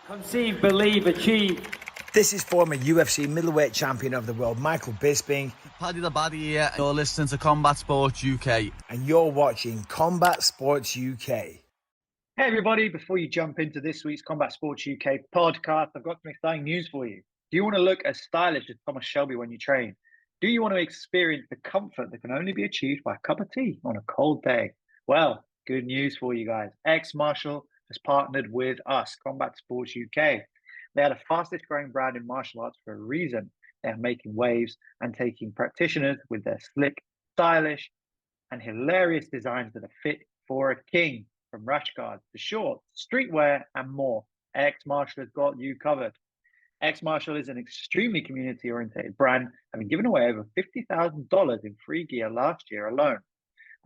Conceive, believe, achieve. This is former UFC middleweight champion of the world, Michael Bisping. Paddy the Baddy here. You're listening to Combat Sports UK. And you're watching Combat Sports UK. Hey everybody, before you jump into this week's Combat Sports UK podcast, I've got some exciting news for you. Do you want to look as stylish as Thomas Shelby when you train? Do you want to experience the comfort that can only be achieved by a cup of tea on a cold day? Well, good news for you guys. Ex-Martial has partnered with us, Combat Sports UK. They are the fastest growing brand in martial arts for a reason. They are making waves and taking practitioners with their slick, stylish, and hilarious designs that are fit for a king. From rash guards to shorts, streetwear, and more, Ex-Martial has got you covered. Ex-Martial is an extremely community-oriented brand, having given away over $50,000 in free gear last year alone,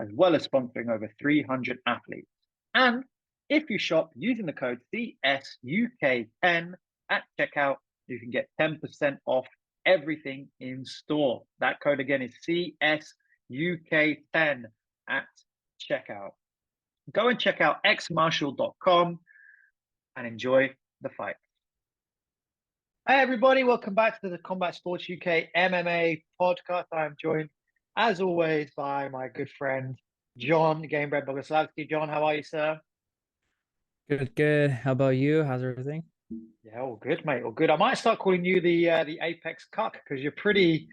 as well as sponsoring over 300 athletes. And if you shop using the code CSUK10 at checkout, you can get 10% off everything in store. That code again is CSUK10 at checkout. Go and check out xmartial.com and enjoy the fight. Hey everybody, welcome back to the Combat Sports UK MMA podcast. I am joined, as always, by my good friend, John Gamebred Boguslavski. John, how are you, sir? Good. How about you? How's everything? Yeah, all good, mate. All good. I might start calling you the Apex Cuck because you're pretty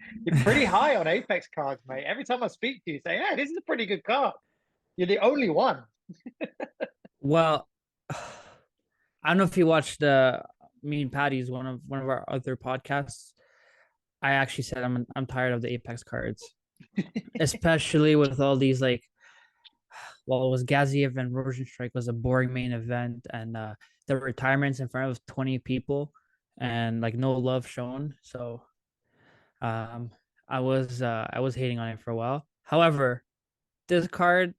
high on Apex cards, mate. Every time I speak to you, say, "Hey, this is a pretty good card." You're the only one. Well, I don't know if you watched me and Patty's one of our other podcasts. I actually said I'm tired of the Apex cards, especially with all these it was Gaziev and Rosenstrike was a boring main event, and the retirements in front of 20 people, and no love shown. So, I was hating on it for a while. However, this card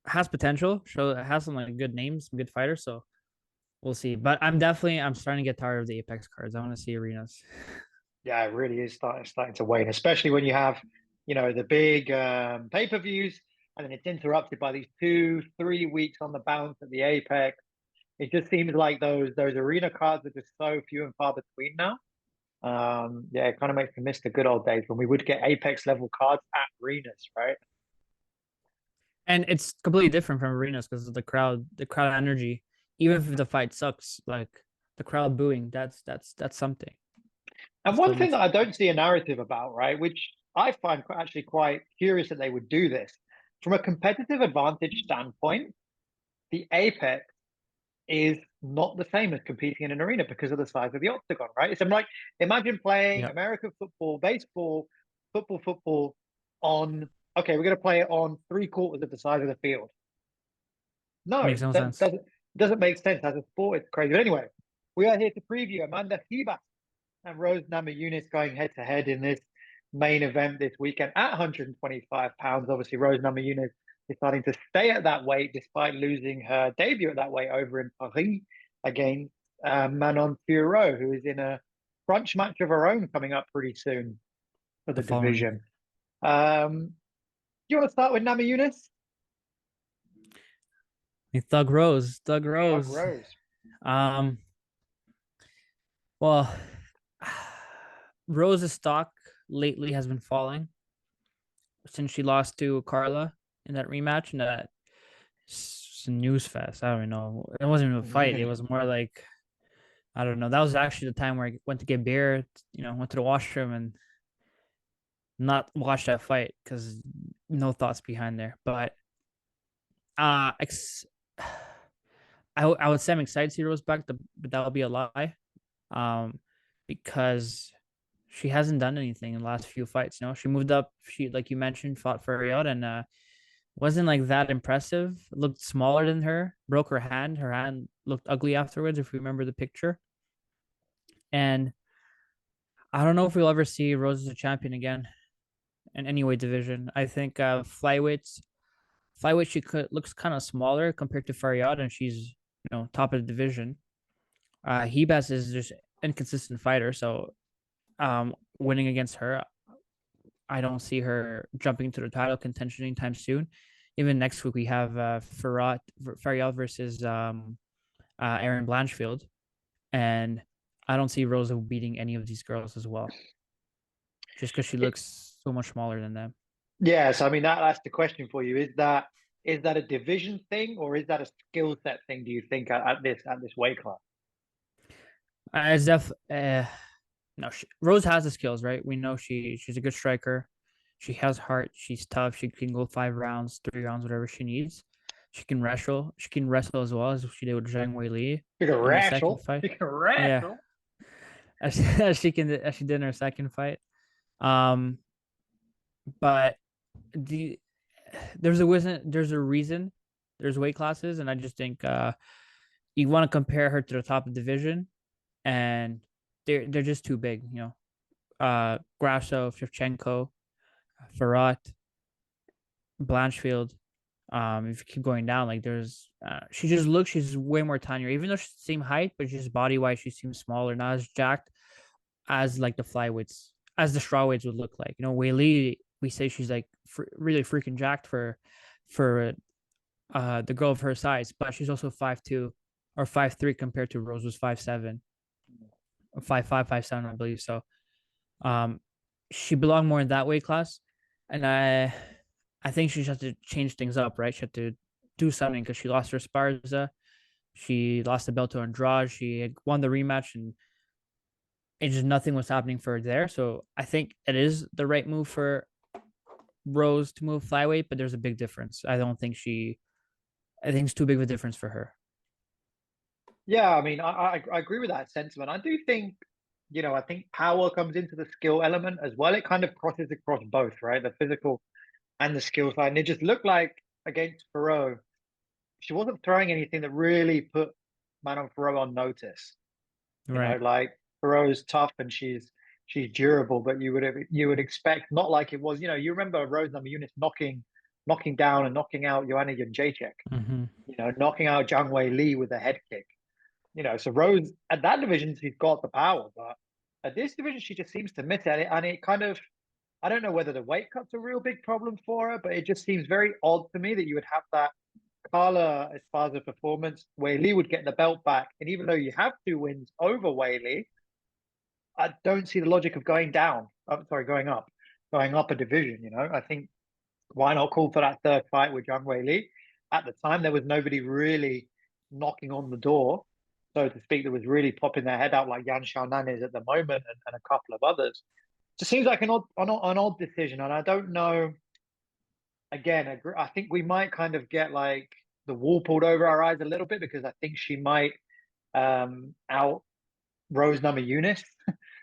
has potential. It has some good names, some good fighters. So we'll see. But I'm starting to get tired of the Apex cards. I want to see arenas. Yeah, it really is starting to wane, especially when you have, the big pay-per-views, and then it's interrupted by these 2-3 weeks on the bounce at the Apex. It just seems like those arena cards are just so few and far between now. Yeah, it kind of makes me miss the good old days when we would get Apex level cards at arenas, right? And it's completely different from arenas because of the crowd energy. Even if the fight sucks, the crowd booing, that's something. And one thing that I don't see a narrative about, right, which I find actually quite curious that they would do this, from a competitive advantage standpoint, the Apex is not the same as competing in an arena because of the size of the octagon, right? It's imagine playing American football, baseball, football on, okay, we're going to play it on 3/4 of the size of the field. No, makes no sense. Doesn't make sense as a sport. It's crazy. But anyway, we are here to preview Amanda Ribas and Rose Namajunas going head-to-head in this main event this weekend at 125 pounds. Obviously, Rose Namajunas deciding to stay at that weight despite losing her debut at that weight over in Paris against Manon Fiorot, who is in a crunch match of her own coming up pretty soon for the division. Do you want to start with Namajunas? Thug Rose. Well, Rose's stock lately has been falling since she lost to Carla in that rematch, and that news fest. I don't know. It wasn't even a fight. It was more I don't know. That was actually the time where I went to get beer, went to the washroom and not watch that fight because no thoughts behind there. But I would say I'm excited to see Rose back, but that would be a lie, because she hasn't done anything in the last few fights. She moved up. She, like you mentioned, fought for Riyadh and wasn't that impressive. Looked smaller than her. Broke her hand. Her hand looked ugly afterwards, if you remember the picture. And I don't know if we'll ever see Rose as a champion again in any weight division. I think flyweight she looks kind of smaller compared to Faryad, and she's top of the division. Ribas is just inconsistent fighter, so winning against her, I don't see her jumping to the title contention anytime soon. Even next week we have Faryad versus Erin Blanchfield, and I don't see Rosa beating any of these girls as well, just because she It, looks so much smaller than them. yeah, so I mean that's the question for you. Is that a division thing or is that a skill set thing? Do you think at this weight class? It's no. Rose has the skills, right? We know she's a good striker. She has heart. She's tough. She can go 5 rounds, 3 rounds, whatever she needs. She can wrestle. She can wrestle as well as she did with Zhang Weili You can in the second wrestle. fight. You can Yeah, wrestle. as she did in her second fight. Um, but the there's a reason there's weight classes, and I just think you want to compare her to the top of the division, and they're just too big, Grasso, Shevchenko, Farrat, Blanchfield. If you keep going down, like she's way more tinier, even though she's the same height, but just body wise, she seems smaller, not as jacked as like the flyweights, as the strawweights would look like. Weili, we say she's like really freaking jacked for the girl of her size, but she's also 5'2" or 5'3" compared to Rose was 5'7", or 5'5", 5'7", I believe. So um she belonged more in that weight class. And I think she just had to change things up, right? She had to do something because she lost her Sparza. She lost the belt to Andrade. She had won the rematch, and it just nothing was happening for her there. So I think it is the right move for Rose to move flyweight, but there's a big difference. I think it's too big of a difference for her. Yeah, I mean, I agree with that sentiment. I do think, I think power comes into the skill element as well. It kind of crosses across both, right? The physical and the skill side. And it just looked like against Ferro, she wasn't throwing anything that really put Manon Ferro on notice. Right. Like Ferro's tough and she's durable, but you would expect not like it was. You remember Rose Namajunas knocking down and knocking out Joanna Jędrzejczyk, Mm-hmm. knocking out Zhang Weili with a head kick. So Rose at that division, she's got the power, but at this division, she just seems to miss it. And it kind of, I don't know whether the weight cut's a real big problem for her, but it just seems very odd to me that you would have that Carla Esparza performance. Weili would get the belt back. And even though you have 2 wins over Weili, I don't see the logic of going down. I'm sorry, going up a division. I think why not call for that third fight with Zhang Weili? At the time, there was nobody really knocking on the door, so to speak, that was really popping their head out like Yan Xiaonan is at the moment, and a couple of others. Just seems like an odd decision, and I don't know. Again, I think we might kind of get like the wool pulled over our eyes a little bit because I think she might out Rose Namajunas,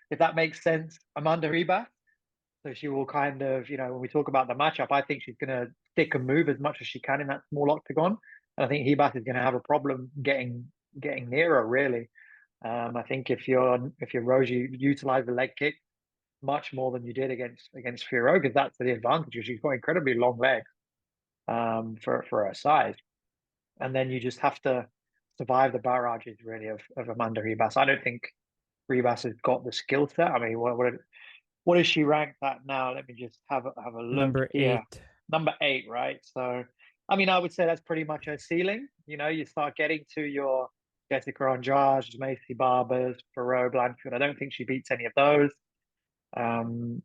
if that makes sense. Amanda Ribas. So she will kind of, when we talk about the matchup, I think she's going to stick and move as much as she can in that small octagon. And I think Hebas is going to have a problem getting near her, really. I think if you're Rose, you utilize the leg kick much more than you did against Firo, because that's the advantage. She's got incredibly long legs for her size. And then you just have to survive the barrages, really, of Amanda Ribas. I don't think Ribas has got the skill set. I mean, what is she ranked at now? Let me just have a look Number here. 8. Number 8, right? So, I mean, I would say that's pretty much her ceiling. You start getting to your Jessica Andrade, Macy Barbers, Ferro Blanchfield. I don't think she beats any of those. So You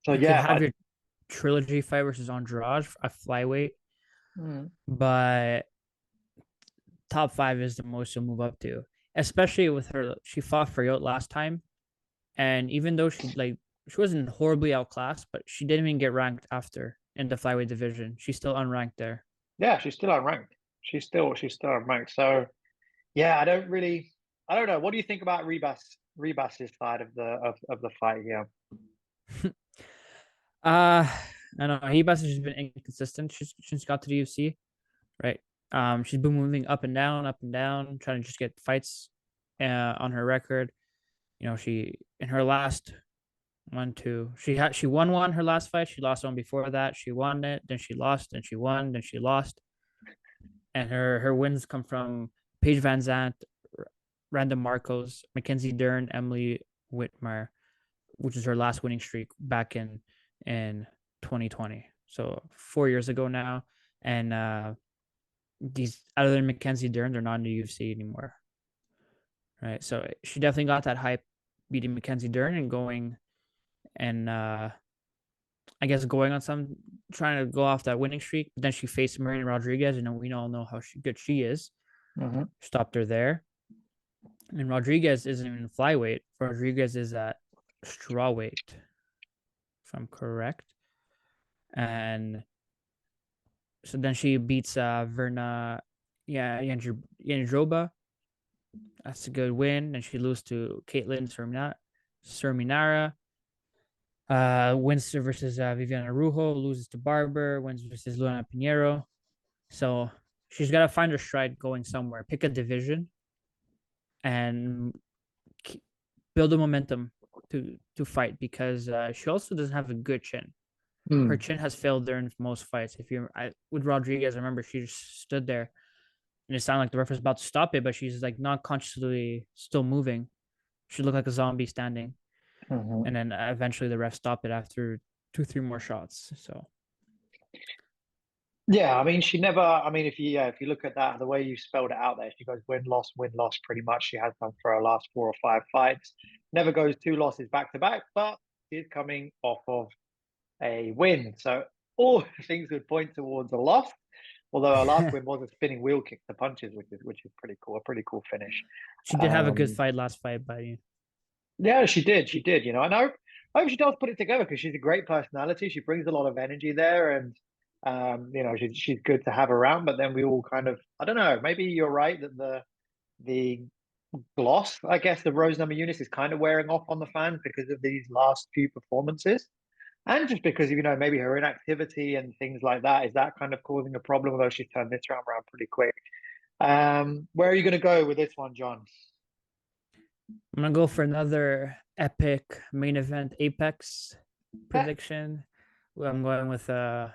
could yeah, have your trilogy fight versus Andrade, a flyweight, but top 5 is the most you'll move up to, especially with her. She fought Friot last time, and even though she wasn't horribly outclassed, but she didn't even get ranked after in the flyweight division. She's still unranked there. yeah, she's still unranked. She's still unranked. So yeah, I don't know. What do you think about Rebus's side of the fight here? I don't know. Hebas has been inconsistent since she got to the UFC, right? She's been moving up and down, trying to just get fights on her record. She in her last she won one her last fight. She lost one before that. She won it, then she lost, then she won, then she lost. And her wins come from Paige Van Zandt, Randa Marcos, Mackenzie Dern, Emily Whitmire, which is her last winning streak back in 2020. So 4 years ago now. And these other than Mackenzie Dern, they're not in the UFC anymore, right? So she definitely got that hype, beating Mackenzie Dern and going and I guess going on some trying to go off that winning streak. But then she faced Marina Rodriguez, and we all know how good she is. Mm-hmm. Stopped her there. And Rodriguez isn't even flyweight. Rodriguez is at strawweight, if I'm correct. And so then she beats Verna, Yandroba. That's a good win. And she loses to Caitlin Serminara. Wins versus Viviana Rujo, loses to Barber, wins versus Luana Pinheiro. So she's got to find her stride going somewhere. Pick a division and build a momentum to fight, because she also doesn't have a good chin. Her chin has failed during most fights. With Rodriguez, I remember she just stood there and it sounded like the ref was about to stop it, but she's like not consciously still moving. She looked like a zombie standing. And then eventually the ref stopped it after 2-3 more shots. So yeah, I mean, she never. I mean, if you look at that, the way you spelled it out there, she goes win loss, pretty much. She has done for her last 4 or 5 fights. Never goes 2 losses back to back, but she's coming off of a win. So all things would point towards a loss. Although her last win was a spinning wheel kick to punches, which is pretty cool. A pretty cool finish. she did have a good fight last fight, but Yeah, she did. She did. And I hope she does put it together, because she's a great personality. She brings a lot of energy there, and she's good to have around. But then we all kind of, I don't know. Maybe you're right that the gloss, I guess, the Rose Namajunas is kind of wearing off on the fans because of these last few performances, and just because maybe her inactivity and things like that, is that kind of causing a problem. Although she's turned this round around pretty quick. Where are you going to go with this one, John? I'm gonna go for another epic main event apex prediction. I'm going with a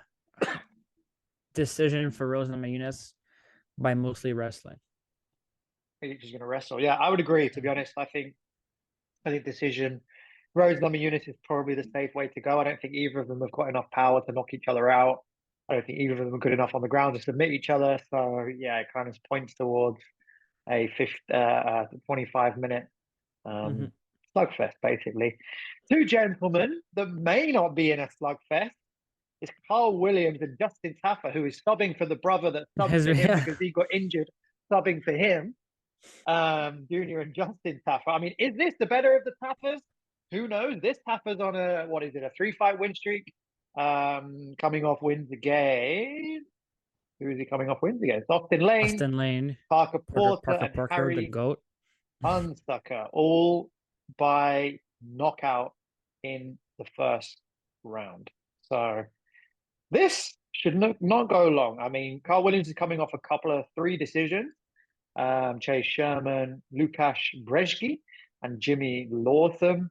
decision for Rose Namajunas by mostly wrestling. I think she's going to wrestle. Yeah, I would agree. To be honest, I think decision. Rose Namajunas is probably the safe way to go. I don't think either of them have got enough power to knock each other out. I don't think either of them are good enough on the ground to submit each other. So yeah, it kind of points towards a 25-minute slugfest, basically. 2 gentlemen that may not be in a slugfest is Carl Williams and Justin Taffer, who is subbing for the brother that subbed for him because he got injured subbing for him. Junior and Justin Taffer. I mean, is this the better of the Taffers? Who knows? This Taffer's on a 3-fight win streak. Coming off wins again. Who is he coming off wins against? Austin Lane, Parker Porter, and Harry the GOAT Hunsucker, all by knockout in the first round. So this should not go long. I mean, Carl Williams is coming off a couple of 3 decisions. Chase Sherman, Lukasz Brzeski, and Jimmy Lawtham.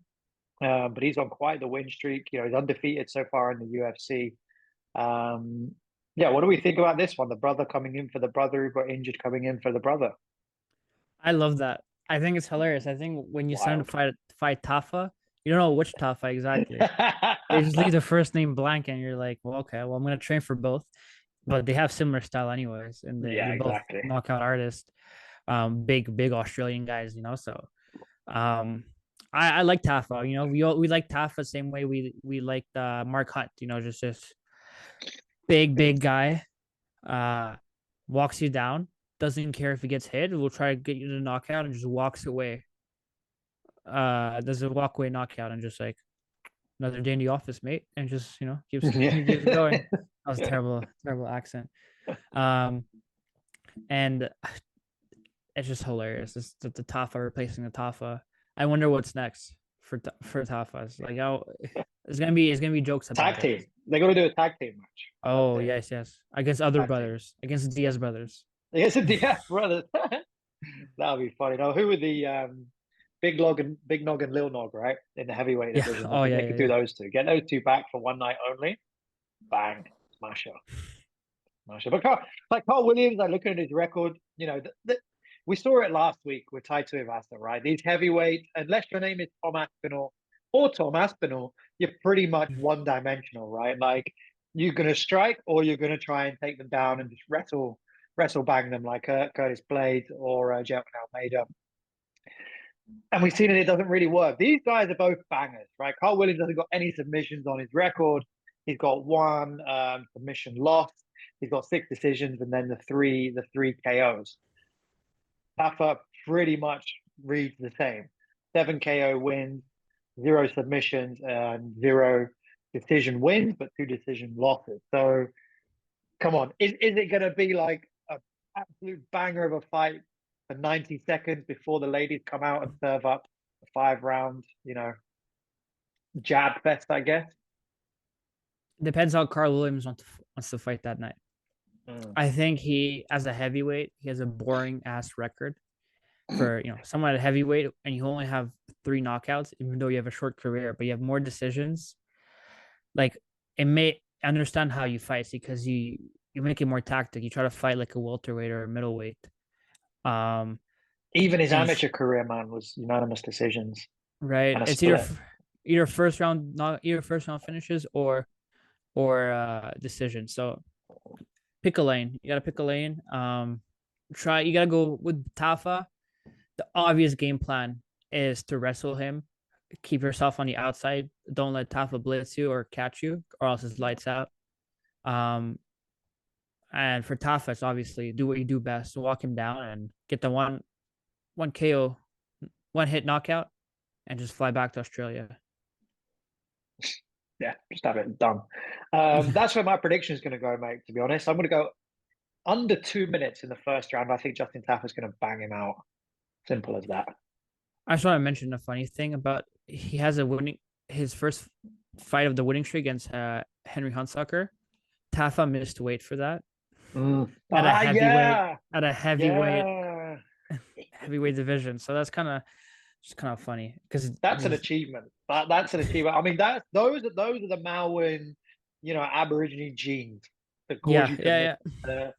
But he's on quite the win streak. He's undefeated so far in the UFC. What do we think about this one? The brother coming in for the brother who got injured, coming in for the brother. I love that. I think it's hilarious. I think when you sign to fight Tafa, you don't know which Tafa exactly. They just leave the first name blank, and you're like, well, okay, well, I'm gonna train for both. But they have similar style anyways, and they're both knockout artists. Big Australian guys, So I like Tafa. We like Tafa same way we like Mark Hunt. Just big guy. Walks you down. Doesn't care if he gets hit. Will try to get you to knockout and just walks away. Does a walkway knockout and just like another day in the office, mate, and just keeps going. That was a terrible accent. And it's just hilarious. It's the Tafa replacing the Tafa. I wonder what's next for Tafa. It's like, it's gonna be jokes about tag team. They're gonna do a tag team match. Oh yes, against other brothers, against the Diaz brothers. Against the Diaz brothers. That'll be funny. Now, who are the Big Nog and Lil Nog, right, in the heavyweight division? They could do those 2. Get those 2 back for one night only. Bang, smash up. But Carl Williams, I look at his record. We saw it last week with Taito Ivasa, right? These heavyweights, unless your name is Tom Aspinall, you're pretty much one-dimensional, right? Like, you're going to strike or you're going to try and take them down and just wrestle wrestle bang them like Curtis Blades or German Almeida. And we've seen that it doesn't really work. These guys are both bangers, right? Carl Williams hasn't got any submissions on his record. He's got one submission loss. He's got 6 decisions and then the three KOs. Tafa pretty much reads the same. 7 KO wins, 0 submissions, and 0 decision wins, but 2 decision losses. So come on, is it going to be like an absolute banger of a fight for 90 seconds before the ladies come out and serve up a 5-round, jab fest, I guess? Depends how Carl Williams wants to fight that night. I think he, as a heavyweight, he has a boring ass record for someone at heavyweight, and you only have 3 knockouts, even though you have a short career, but you have more decisions. Like, it may understand how you fight because you make it more tactic. You try to fight like a welterweight or a middleweight. Even his amateur career, man, was unanimous decisions. Right. It's either first round finishes or decision. So pick a lane. You gotta pick a lane. You gotta go with Tafa. The obvious game plan is to wrestle him, keep yourself on the outside. Don't let Tafa blitz you or catch you, or else it's lights out. And for Tafa, it's obviously do what you do best, walk him down and get the one KO, 1 hit knockout, and just fly back to Australia. Yeah, just have it done. That's where my prediction is going to go, mate. To be honest, I'm going to go under 2 minutes in the first round. I think Justin Tafa's going to bang him out. Simple as that. I just want to mention a funny thing about he has his first fight of the winning streak against Henry Hunsucker. Tafa missed weight for that. At a heavyweight division. So that's kind of funny because that's an achievement. That's an achievement. I mean, those are the Maoin, Aborigine genes that cause you to miss,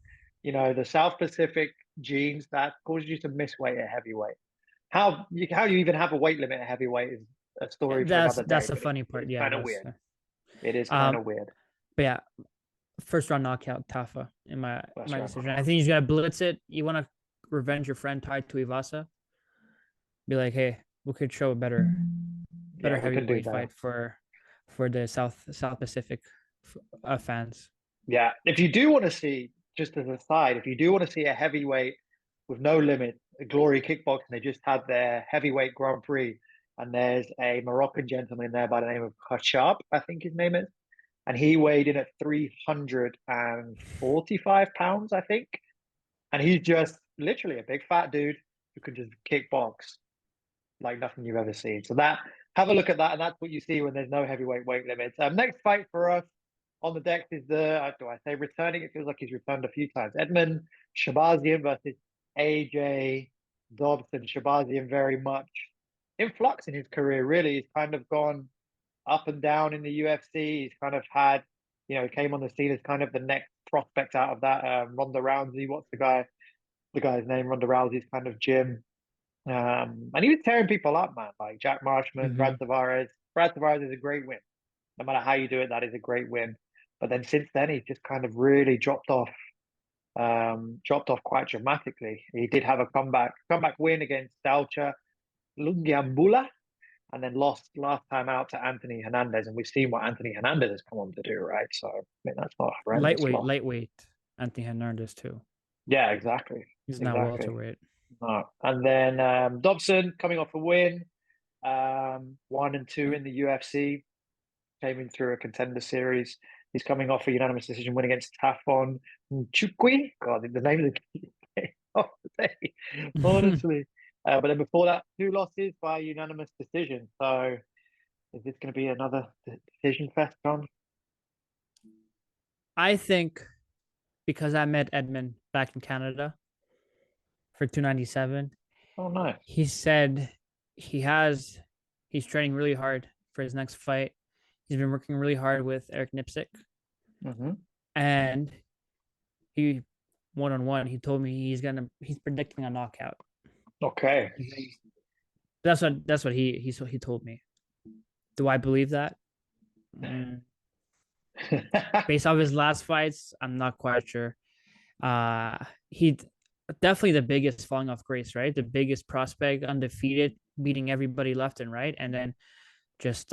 the South Pacific genes that cause you to miss weight at heavyweight. How you even have a weight limit at heavyweight is a story for another day. That's the funny part. Yeah, kind of weird. It is kind of weird. But yeah, first round knockout Tafa in my decision. I think you got to blitz it. You want to revenge your friend Tai Tuivasa. Be like, hey, we could show a better heavyweight fight for the South Pacific fans. Yeah, if you do want to see, just as a side, if you do want to see a heavyweight with no limit, Glory Kickboxing, they just had their heavyweight Grand Prix, and there's a Moroccan gentleman in there by the name of Khachab, I think his name is, and he weighed in at 345 pounds, I think, and he's just literally a big fat dude who can just kickbox like nothing you've ever seen. So have a look at that, and that's what you see when there's no heavyweight weight limits. Next fight for us on the deck is returning? It feels like he's returned a few times. Edmund Shabazian versus AJ Dobson. Shabazian very much in flux in his career, really. He's kind of gone up and down in the UFC. He's kind of had, came on the scene as kind of the next prospect out of that. Ronda Rousey, what's the guy's name? Ronda Rousey's kind of gym. And he was tearing people up, man, like Jack Marshman, Brad Tavares. Brad Tavares is a great win. No matter how you do it, that is a great win. But then since then, he's just kind of really dropped off quite dramatically. He did have a comeback win against Dalcha Lungiambula, and then lost last time out to Anthony Hernandez. And we've seen what Anthony Hernandez has come on to do, right? So I mean, that's not horrendous. Lightweight Anthony Hernandez too. Yeah, exactly. He's not welterweight. No. And then Dobson coming off a win, 1 and 2 in the UFC, came in through a contender series. He's coming off a unanimous decision win against Tafon Chukwi. God, the name of the off the day, honestly. But then before that, 2 losses by unanimous decision. So is this going to be another decision fest, John? I think because I met Edmund back in Canada for 297. Oh, nice. He said he's training really hard for his next fight. He's been working really hard with Eric Nipsick. And he one-on-one, he told me he's predicting a knockout. Okay. That's what he told me. Do I believe that? Based off his last fights, I'm not quite sure. He definitely the biggest falling off grace, right? The biggest prospect, undefeated, beating everybody left and right, and then just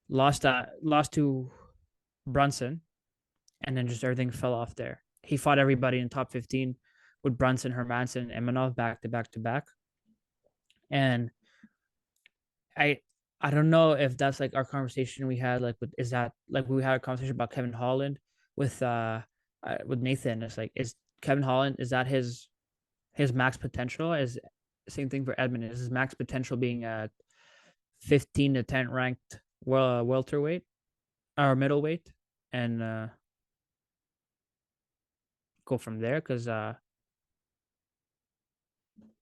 lost to Brunson, and then just everything fell off there. He fought everybody in top 15 with Brunson, Hermanson, and Imanov back to back to back. And I I don't know if that's like our conversation we had like with is that like we had a conversation about Kevin Holland with Nathan. It's like is Kevin Holland, is that his max potential? Is same thing for Edmund. Is his max potential being a 15 to 10 ranked welterweight or middleweight and go from there? Because I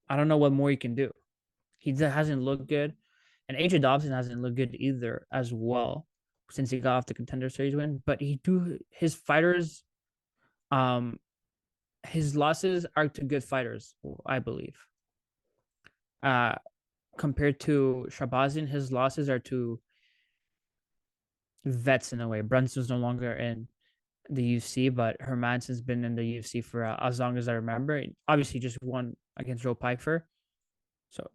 don't know what more he can do. He hasn't looked good, and AJ Dobson hasn't looked good either as well since he got off the Contender Series win. But his fighters, his losses are to good fighters, I believe. Compared to Shabazian, his losses are to vets in a way. Brunson's no longer in the UFC, but Hermanson's been in the UFC for as long as I remember. Obviously, just won against Joe Pyfer, so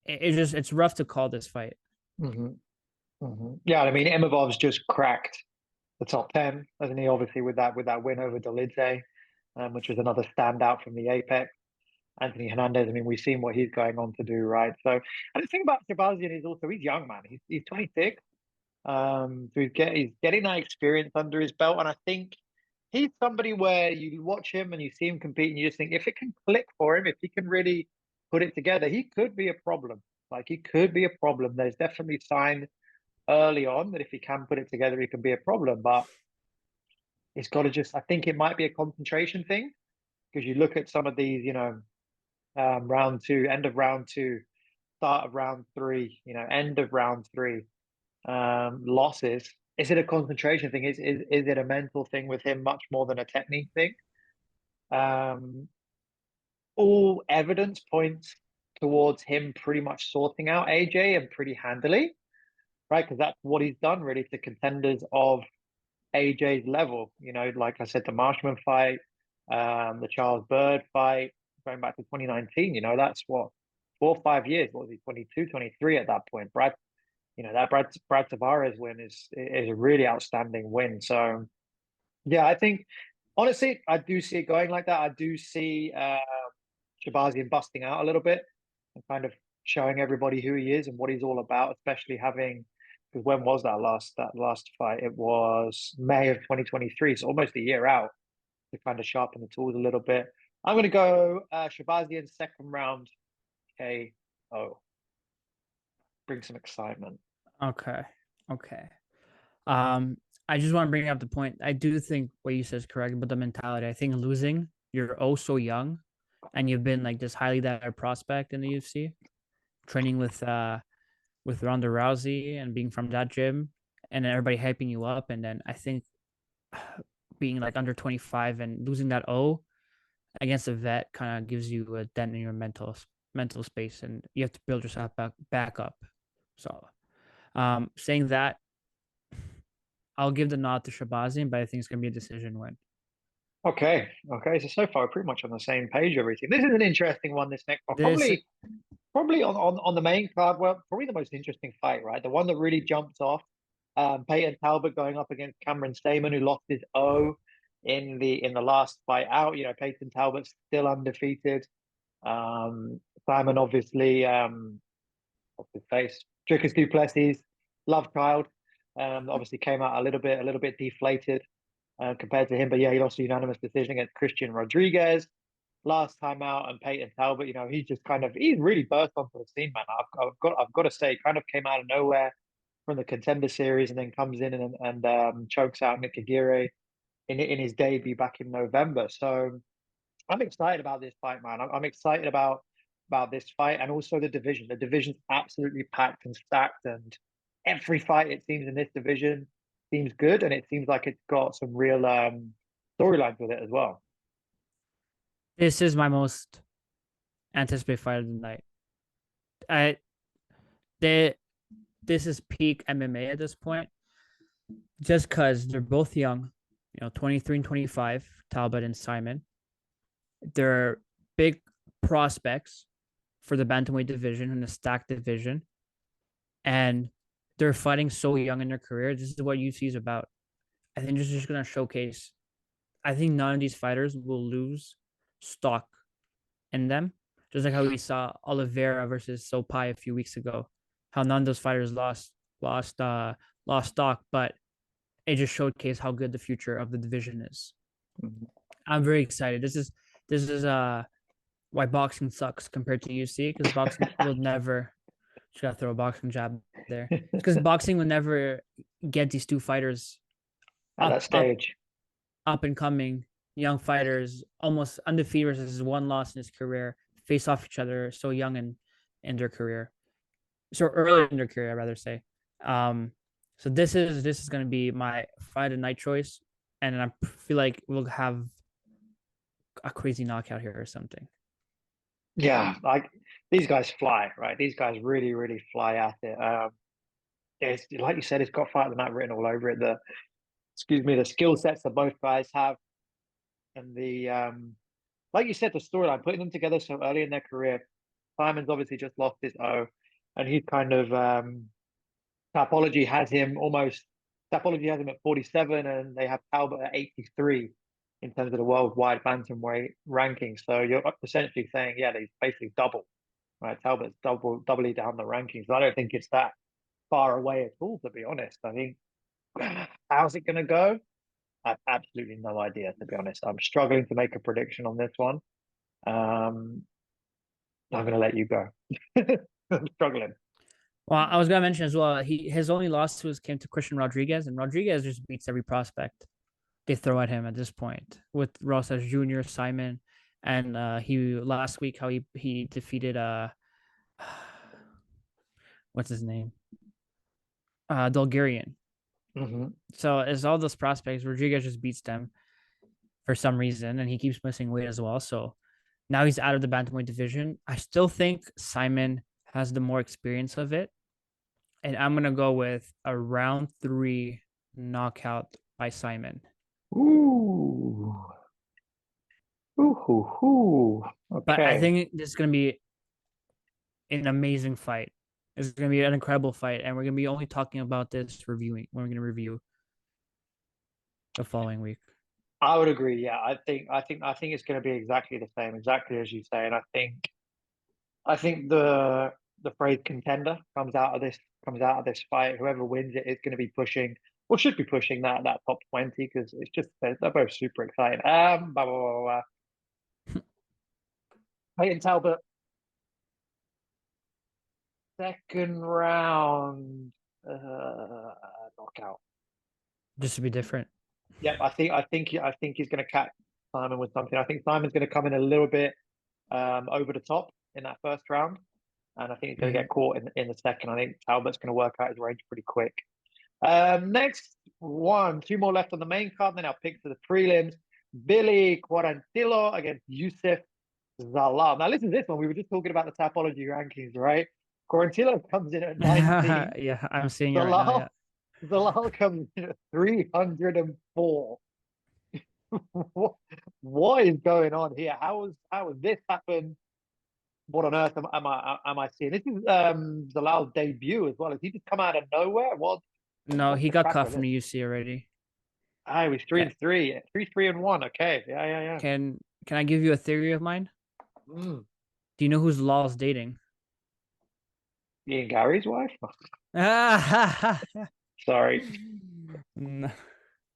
it's rough to call this fight. Yeah, I mean, Imavov's just cracked the top 10, hasn't he? Obviously, with that win over Dolidze, which was another standout from the Apex. Anthony Hernandez, I mean, we've seen what he's going on to do, right? So, and the thing about Shabazian is also he's young, man. He's 26. So he's getting that experience under his belt, and I think he's somebody where you watch him and you see him compete, and you just think if it can click for him, if he can really put it together, he could be a problem. Like he could be a problem. There's definitely signs early on that if he can put it together, he can be a problem. But it's got to just, I think it might be a concentration thing because you look at some of these, round two, end of round two, start of round three, end of round three, losses. Is it a concentration thing? Is it a mental thing with him much more than a technique thing? All evidence points towards him pretty much sorting out AJ and pretty handily, right? Because that's what he's done really to contenders of AJ's level. Like I said, the Marshman fight, the Charles Bird fight, going back to 2019. That's what 4 or 5 years. What was he? 22, 23 at that point. That Brad Tavares win is a really outstanding win. So yeah, I think honestly, I do see it going like that. I do see Shabazian busting out a little bit and kind of showing everybody who he is and what he's all about, especially having, because when was that last fight? It was May of 2023, so almost a year out to kind of sharpen the tools a little bit. I'm going to go Shabazian second round KO. Bring some excitement. Okay. I just want to bring up the point. I do think what you said is correct, but the mentality. I think losing, you're oh so young, and you've been like this highly desired prospect in the UFC, training with Ronda Rousey and being from that gym, and then everybody hyping you up, and then I think being like under 25 and losing that O against a vet kind of gives you a dent in your mental space, and you have to build yourself back up. So, saying that, I'll give the nod to Shabazian, but I think it's gonna be a decision win. Okay. So far, we're pretty much on the same page. Everything. This is an interesting one. This next one, This probably on the main card. Well, probably the most interesting fight, right? The one that really jumps off. Peyton Talbot going up against Cameron Stamen, who lost his O in the last fight out. Peyton Talbot's still undefeated. Simon obviously, what's his face? Dricus du Plessis, love child. Obviously came out a little bit deflated compared to him, but yeah, he lost a unanimous decision against Christian Rodriguez last time out. And Peyton Talbot, he's really burst onto the scene, man. I've got to say, kind of came out of nowhere from the Contender Series and then comes in and chokes out Nick Aguirre in his debut back in November. So I'm excited about this fight, man. I'm excited about this fight and also the division. The division's absolutely packed and stacked, and every fight it seems in this division seems good, and it seems like it's got some real storylines with it as well. This is my most anticipated fight of the night. This is peak MMA at this point, just because they're both young, 23 and 25, Talbot and Simon. They're big prospects for the bantamweight division and the stacked division, and they're fighting so young in their career. This is what UFC is about. I think this is just going to showcase. I think none of these fighters will lose stock in them, just like how we saw Oliveira versus Sopai a few weeks ago. How none of those fighters lost stock, but it just showcased how good the future of the division is. Mhm. I'm very excited. This is why boxing sucks compared to UFC, because boxing will never. Just gotta throw a boxing jab there. Because boxing will never get these two fighters At that up, up, stage. up and coming young fighters, almost undefeated versus one loss in his career, face off each other so young in their career, so early in their career, I rather say. So this is gonna be my fight of night choice, and I feel like we'll have a crazy knockout here or something. Yeah, like these guys fly, right? These guys really, really fly at it. It's like you said, it's got fight of the night written all over it. The skill sets that both guys have, and like you said, the storyline, putting them together so early in their career. Simon's obviously just lost his O, and he's kind of Tapology has him almost. Tapology has him at 47, and they have Talbot at 83 in terms of the worldwide bantamweight ranking. So you're essentially saying, yeah, he's basically double, right? Talbot's doubly down the rankings. I don't think it's that far away at all, to be honest. I think how's it going to go? I have absolutely no idea, to be honest. I'm struggling to make a prediction on this one. I'm going to let you go. I'm struggling. Well, I was gonna mention as well. His only loss came to Christian Rodriguez, and Rodriguez just beats every prospect they throw at him at this point. With Rosas Jr., Simon, and he last week how he defeated what's his name, Bulgarian. Mm-hmm. So as all those prospects, Rodriguez just beats them for some reason, and he keeps missing weight as well. So now he's out of the bantamweight division. I still think Simon has the more experience of it, and I'm gonna go with a round 3 knockout by Simon. Ooh. Ooh. But I Okay. think this is gonna be an amazing fight. It's gonna be an incredible fight, and we're gonna be only talking about this reviewing when we're gonna review the following week. I would agree. Yeah, I think it's going to be exactly the same, exactly as you say. And I think the phrase contender comes out of this fight. Whoever wins it is going to be pushing, or should be pushing that top 20, because it's just they're both super exciting. Blah, blah, blah, blah. Peyton Talbot, second round knockout. Just to be different. Yeah, I think he's going to catch Simon with something. I think Simon's going to come in a little bit over the top in that first round, and I think he's going to get caught in the second. I think Talbot's going to work out his range pretty quick. Next one, two more left on the main card. Then I'll pick for the prelims. Billy Quarantillo against Yusuf Zalal. Now listen to this one. We were just talking about the Tapology rankings, right? Quarantillo comes in at 19. Yeah, I'm seeing it right now. Yeah. Zalal comes in at 304. What is going on here? How has this happened? What on earth am I seeing? This is Zalal's debut as well. Has he just come out of nowhere? No, What's he the got crack cut with from this? the UC already. He was 3-3, 3-3-1. Okay, yeah. Can I give you a theory of mine? Mm. Do you know who's Lal's dating? Ian Gary's wife. Sorry, No.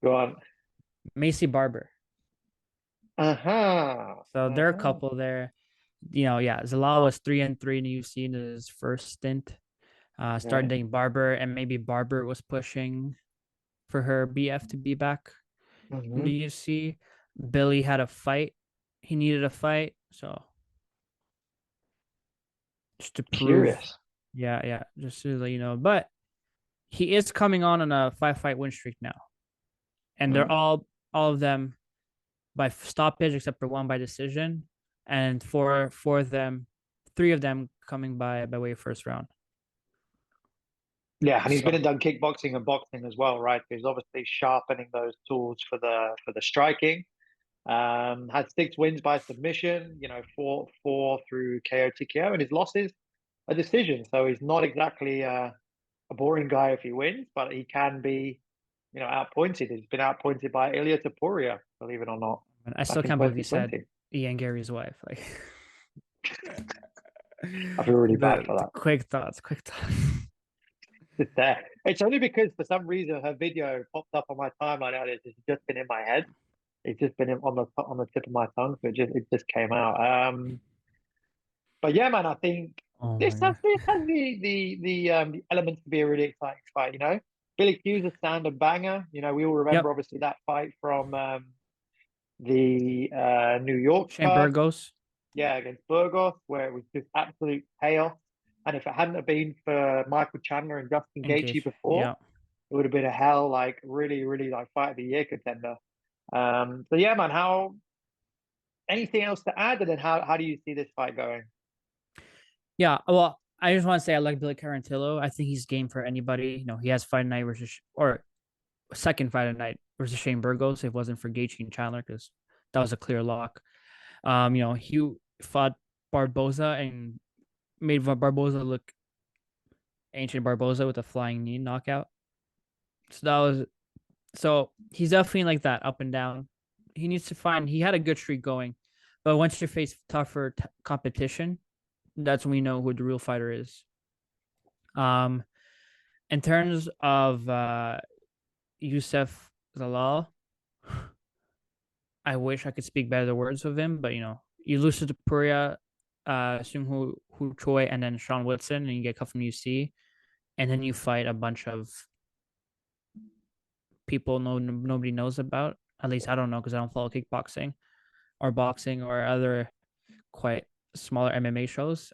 go on. Macy Barber. So they're a Uh-huh. couple there. Yeah, Zalal was 3-3 in the UC in his first stint. Started Yeah. dating Barber, and maybe Barber was pushing for her BF to be back in Mm-hmm. the UC. Billy had a fight. He needed a fight, so just to prove, Curious. yeah, just to let you know. But he is coming on a 5-fight win streak now, and they're Mm. all of them by stoppage except for one by decision, and four of them, three of them coming by way of first round. Yeah, and he's been So and done kickboxing and boxing as well, right? He's obviously sharpening those tools for the striking. Had 6 wins by submission, four through KO TKO, and his losses a decision. So he's not exactly a boring guy if he wins, but he can be, outpointed. He's been outpointed by Ilya Taporia, believe it or not, I back still in can't believe you said 2020. Ian Gary's wife. Like I feel really bad for the that. quick thoughts, quick thoughts. It's there. It's only because for some reason her video popped up on my timeline earlier. It's just been in my head. It's just been on the tip of my tongue, so it just came out. But yeah, man, I think Oh this my has god. the elements to be a really exciting fight. Billy Q's a standard banger. We all remember Yep. obviously that fight from the New York Shane card, Burgos. yeah, against Burgos, where it was just absolute chaos. And if it hadn't have been for Michael Chandler and Justin Gaethje Engage. before, Yeah. it would have been a hell, like really, really like fight of the year contender. So yeah, man, anything else to add? And then how do you see this fight going? Yeah. Well, I just want to say I like Billy Carantillo. I think he's game for anybody. He has fight night versus or second fight of night versus Shane Burgos. If it wasn't for Gaethje and Chandler, because that was a clear lock. He fought Barboza and made Barboza look ancient Barboza with a flying knee knockout. So he's definitely like that up and down. He had a good streak going, but once you face tougher competition, that's when we know who the real fighter is. Um, in terms of Youssef Zalal, I wish I could speak better the words of him, but you lose to Puria, Sung Hu Choi, and then Sean Woodson, and you get cut from UC, and then you fight a bunch of people nobody knows about. At least I don't know because I don't follow kickboxing or boxing or other quite smaller MMA shows.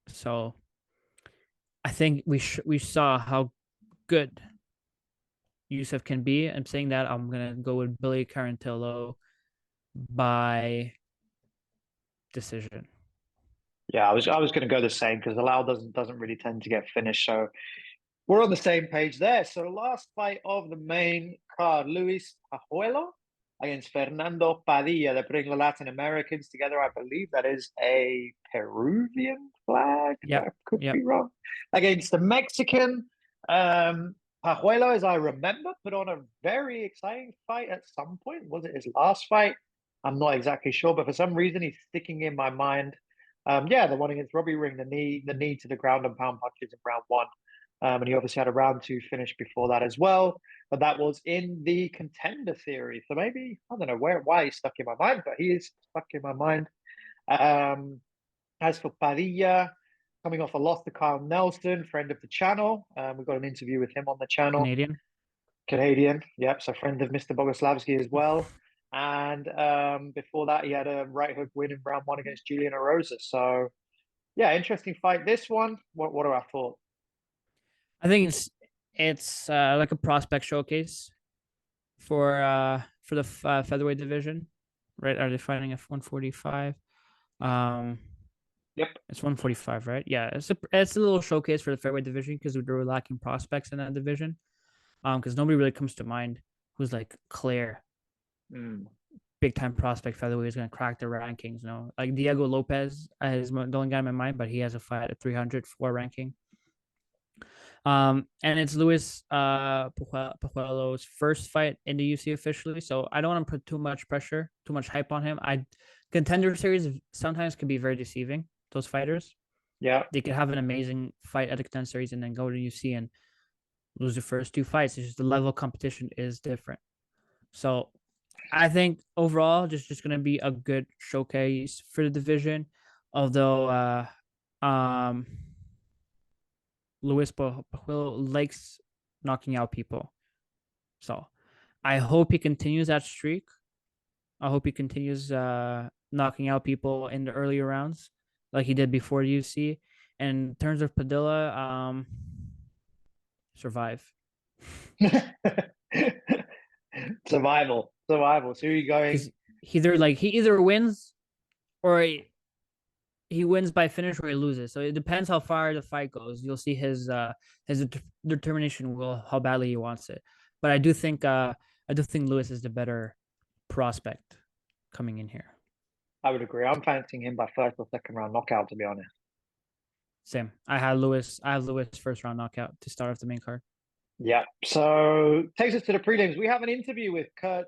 So I think we saw how good Yusuf can be. I'm saying that I'm gonna go with Billy Carantillo by decision. Yeah, I was going to go the same because Alal doesn't really tend to get finished. So we're on the same page there. So the last fight of the main card, Luis Pajuelo against Fernando Padilla. They're putting the Latin Americans together. I believe that is a Peruvian flag. Yep. I could Yep. be wrong. Against the Mexican. Pajuelo, as I remember, put on a very exciting fight at some point. Was it his last fight? I'm not exactly sure, but for some reason he's sticking in my mind. Yeah, the one against Robbie Ring, the knee to the ground and pound punches in round one. And he obviously had a round two finish before that as well. But that was in the contender series. So maybe, I don't know why he's stuck in my mind, but he is stuck in my mind. As for Padilla, coming off a loss to Kyle Nelson, friend of the channel. We've got an interview with him on the channel. Canadian, yep. So friend of Mr. Bogoslavsky as well. And before that, he had a right hook win in round one against Julian Erosa. So, yeah, interesting fight. This one, what are our thoughts? I think it's like a prospect showcase for the featherweight division, right? Are they fighting at 145? Yep, it's 145, right? Yeah, it's a little showcase for the featherweight division because we were lacking prospects in that division. Because nobody really comes to mind who's like clear, big time prospect featherweight is going to crack the rankings. Like Diego Lopez is the only guy in my mind, but he has a fight at 304 ranking. And it's Luis Pajuelo's first fight in the UFC officially, so I don't want to put too much pressure, too much hype on him. Contender series sometimes can be very deceiving. Those fighters, yeah, they could have an amazing fight at the contender series and then go to UFC and lose the first two fights. It's just the level of competition is different. So I think overall, just going to be a good showcase for the division. Although, Luis Pajuelo likes knocking out people. So I hope he continues that streak. I hope he continues knocking out people in the earlier rounds like he did before the UFC. And in terms of Padilla, survive. Survival. So who are you going? Because he either wins or he wins by finish or he loses. So it depends how far the fight goes. You'll see his determination will how badly he wants it. But I do think Lewis is the better prospect coming in here. I would agree. I'm fancying him by first or second round knockout, to be honest. Same. I have Lewis first round knockout to start off the main card. Yeah. So takes us to the prelims. We have an interview with Kurt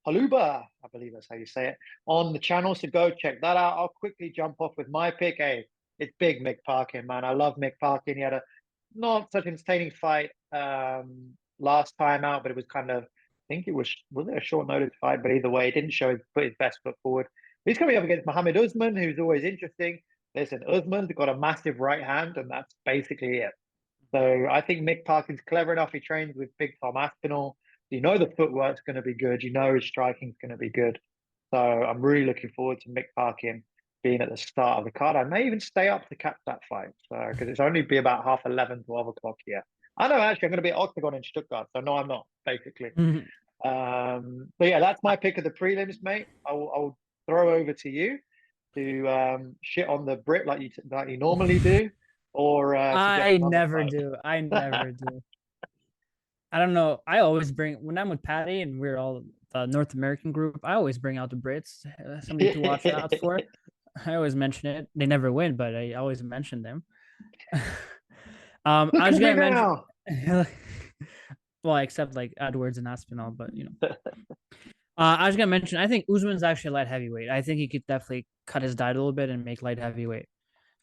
Haluba, I believe that's how you say it, on the channel. So go check that out. I'll quickly jump off with my pick. Hey, it's big Mick Parkin, man. I love Mick Parkin. He had a not such entertaining fight last time out, but it was kind of, I think it was it a short notice fight, but either way, he didn't put his best foot forward. He's coming up against Mohammed Usman, who's always interesting. Listen, Usman's got a massive right hand, and that's basically it. So I think Mick Parkin's clever enough. He trains with Big Tom Aspinall. You know the footwork's going to be good. You know his striking's going to be good. So I'm really looking forward to Mick Parkin being at the start of the card. I may even stay up to catch that fight. So because it's only be about 11:30, 12 o'clock here. I know actually I'm going to be at Octagon in Stuttgart. So no, I'm not basically. But yeah, that's my pick of the prelims, mate. I'll throw over to you to shit on the Brit like you normally do. Or I never do. I never do. I don't know. I always bring when I'm with Patty and we're all the North American group. I always bring out the Brits, somebody to watch out for. I always mention it. They never win, but I always mention them. I was gonna mention. Well, except like Edwards and Aspinall, but you know. I was gonna mention. I think Usman's actually a light heavyweight. I think he could definitely cut his diet a little bit and make light heavyweight.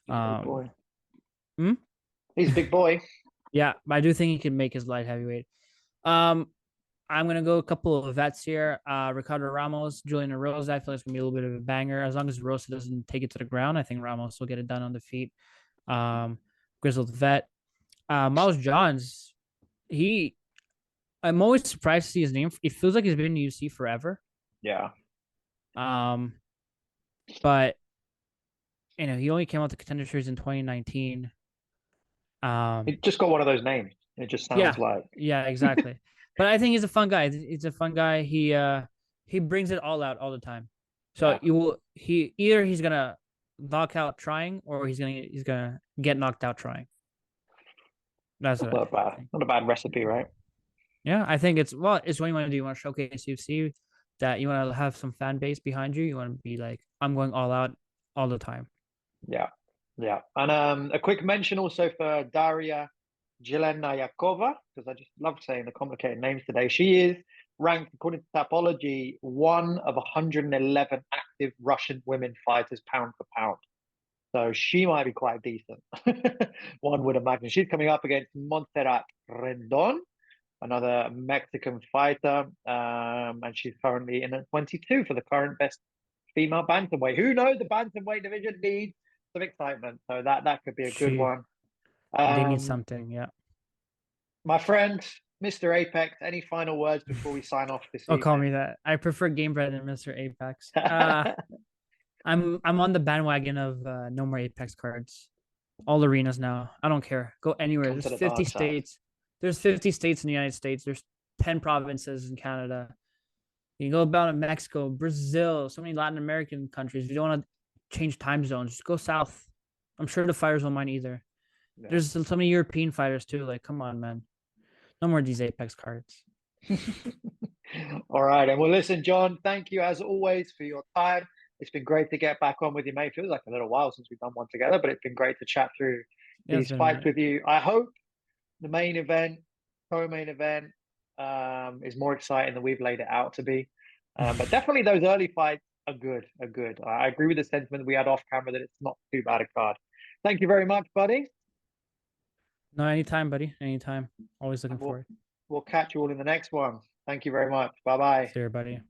Big boy. Hmm? He's a big boy. Yeah, but I do think he can make his light heavyweight. I'm gonna go a couple of vets here. Ricardo Ramos, Julian Rose. I feel it's gonna be a little bit of a banger. As long as Rose doesn't take it to the ground, I think Ramos will get it done on the feet. Grizzled vet. Miles Johns. I'm always surprised to see his name. It feels like he's been in UFC forever. Yeah. But you know, he only came out the Contender Series in 2019. He just got one of those names. It just sounds like. Yeah, exactly. But I think he's a fun guy. He's a fun guy. He brings it all out all the time. So he's gonna knock out trying, or he's gonna get knocked out trying. That's not bad. Not a bad recipe, right? Yeah, I think it's what you want to do. You want to showcase UFC, that you want to have some fan base behind you. You want to be like, I'm going all out all the time. Yeah. Yeah. And a quick mention also for Daria Jelenayakova, because I just love saying the complicated names today. She is ranked, according to Tapology, one of 111 active Russian women fighters pound for pound. So she might be quite decent, one would imagine. She's coming up against Montserrat Rendon, another Mexican fighter, and she's currently in at 22 for the current best female bantamweight. Who knows? The bantamweight division needs some excitement, so that could be a good one. They need something, yeah. My friend, Mr. Apex, any final words before we sign off this evening? Call me that. I prefer Game Bread than Mr. Apex. I'm on the bandwagon of no more Apex cards. All arenas now. I don't care. Go anywhere. There's 50 states. There's 50 states in the United States. There's 10 provinces in Canada. You can go about in Mexico, Brazil, so many Latin American countries. If you don't want to change time zones, just go south. I'm sure the fighters won't mind either. Yeah. There's so many European fighters too. Like, come on, man. No more of these Apex cards. All right. And well, listen, John, thank you as always for your time. It's been great to get back on with you, mate. It feels like a little while since we've done one together, but it's been great to chat through these fights with you. I hope the main event, co-main event, is more exciting than we've laid it out to be. But definitely those early fights are good. I agree with the sentiment we had off camera that it's not too bad a card. Thank you very much, buddy. No, anytime, buddy. Anytime. Always looking forward. We'll catch you all in the next one. Thank you very much. Bye-bye. See you, buddy.